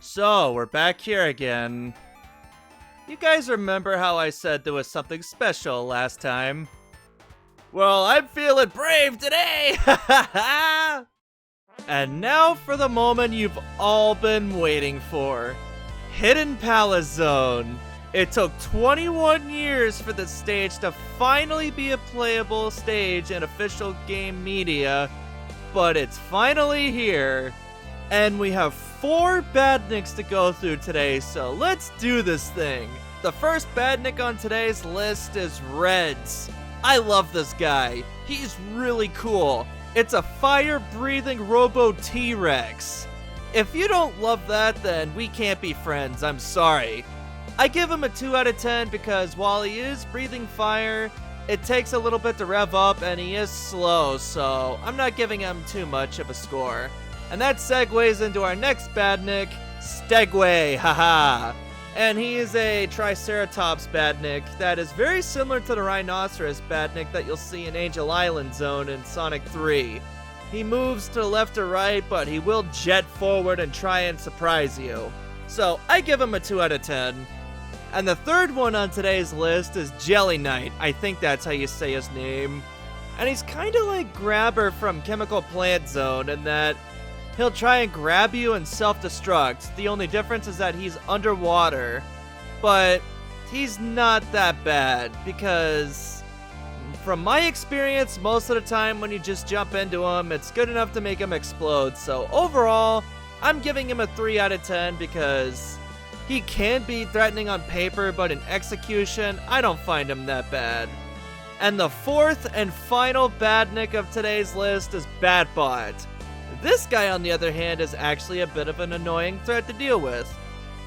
So, we're back here again. You guys remember how I said there was something special last time? Well, I'm feeling brave today! And now for the moment you've all been waiting for. Hidden Palace Zone. It took 21 years for this stage to finally be a playable stage in official game media, but it's finally here. And we have 4 badniks to go through today, so let's do this thing. The first badnik on today's list is Reds. I love this guy. He's really cool. It's a fire-breathing Robo T-Rex. If you don't love that, then we can't be friends, I'm sorry. I give him a 2 out of 10 because while he is breathing fire, it takes a little bit to rev up and he is slow, so I'm not giving him too much of a score. And that segues into our next badnik, Stegway, haha. And he is a Triceratops badnik that is very similar to the Rhinoceros badnik that you'll see in Angel Island Zone in Sonic 3. He moves to the left or right, but he will jet forward and try and surprise you. So I give him a 2 out of 10. And the third one on today's list is Jelly Knight. I think that's how you say his name. And he's kinda like Grabber from Chemical Plant Zone in that he'll try and grab you and self-destruct. The only difference is that he's underwater. But he's not that bad because from my experience, most of the time when you just jump into him, it's good enough to make him explode. So overall, I'm giving him a 3 out of 10 because he can be threatening on paper, but in execution, I don't find him that bad. And the fourth and final badnik of today's list is Batbot. This guy, on the other hand, is actually a bit of an annoying threat to deal with.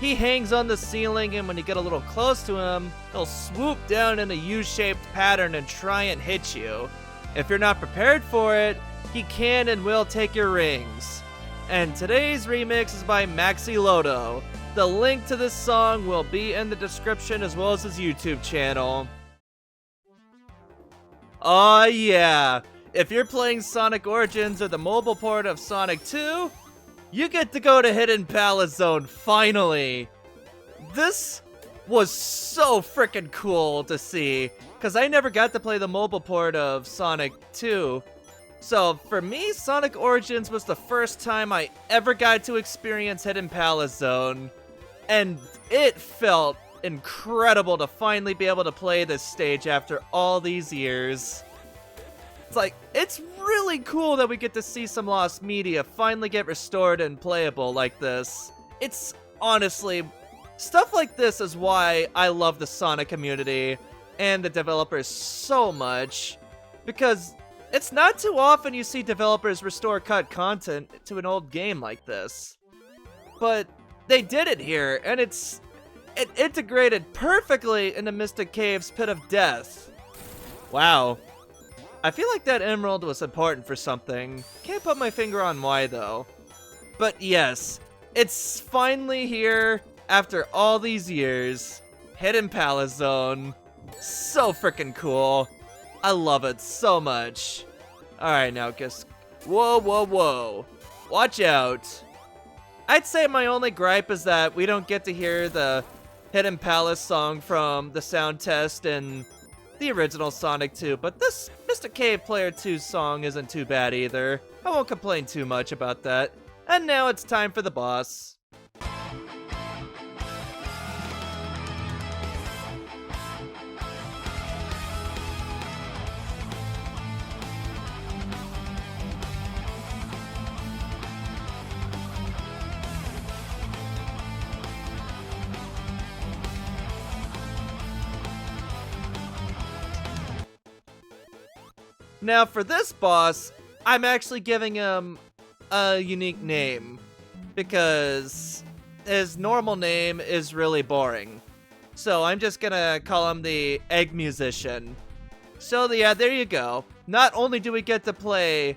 He hangs on the ceiling, and when you get a little close to him, he'll swoop down in a U-shaped pattern and try and hit you. If you're not prepared for it, he can and will take your rings. And today's remix is by Maxi Loto. The link to this song will be in the description as well as his YouTube channel. Oh yeah! If you're playing Sonic Origins or the mobile port of Sonic 2, you get to go to Hidden Palace Zone, finally! This was so freaking cool to see, because I never got to play the mobile port of Sonic 2. So for me, Sonic Origins was the first time I ever got to experience Hidden Palace Zone, and it felt incredible to finally be able to play this stage after all these years. It's really cool that we get to see some lost media finally get restored and playable like this. It's honestly, stuff like this is why I love the Sonic community and the developers so much, because it's not too often you see developers restore cut content to an old game like this. But they did it here, and it integrated perfectly into Mystic Cave's Pit of Death. Wow. I feel like that emerald was important for something. Can't put my finger on why though. But yes, it's finally here after all these years. Hidden Palace Zone. So freaking cool. I love it so much. Alright, now just... Whoa, whoa, whoa. Watch out. I'd say my only gripe is that we don't get to hear the Hidden Palace song from the sound test in the original Sonic 2, but this Mr. Cave Player 2 song isn't too bad either. I won't complain too much about that. And now it's time for the boss. Now for this boss, I'm actually giving him a unique name, because his normal name is really boring. So I'm just gonna call him the Egg Musician. So yeah, there you go. Not only do we get to play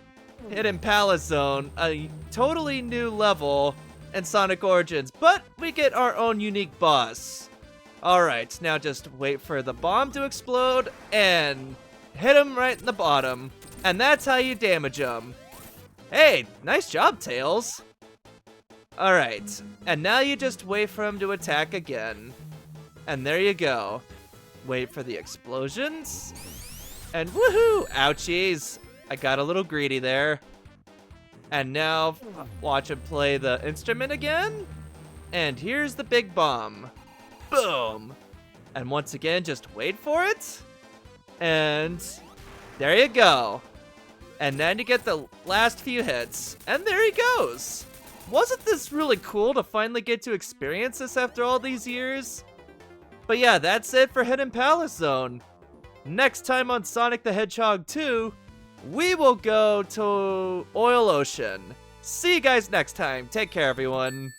Hidden Palace Zone, a totally new level in Sonic Origins, but we get our own unique boss. Alright, now just wait for the bomb to explode and hit him right in the bottom. And that's how you damage him. Hey, nice job, Tails. Alright, and now you just wait for him to attack again. And there you go. Wait for the explosions. And woohoo! Ouchies! I got a little greedy there. And now, watch him play the instrument again. And here's the big bomb. Boom! And once again, just wait for it. And there you go. And then you get the last few hits. And there he goes. Wasn't this really cool to finally get to experience this after all these years? But yeah, that's it for Hidden Palace Zone. Next time on Sonic the Hedgehog 2, we will go to Oil Ocean. See you guys next time. Take care, everyone.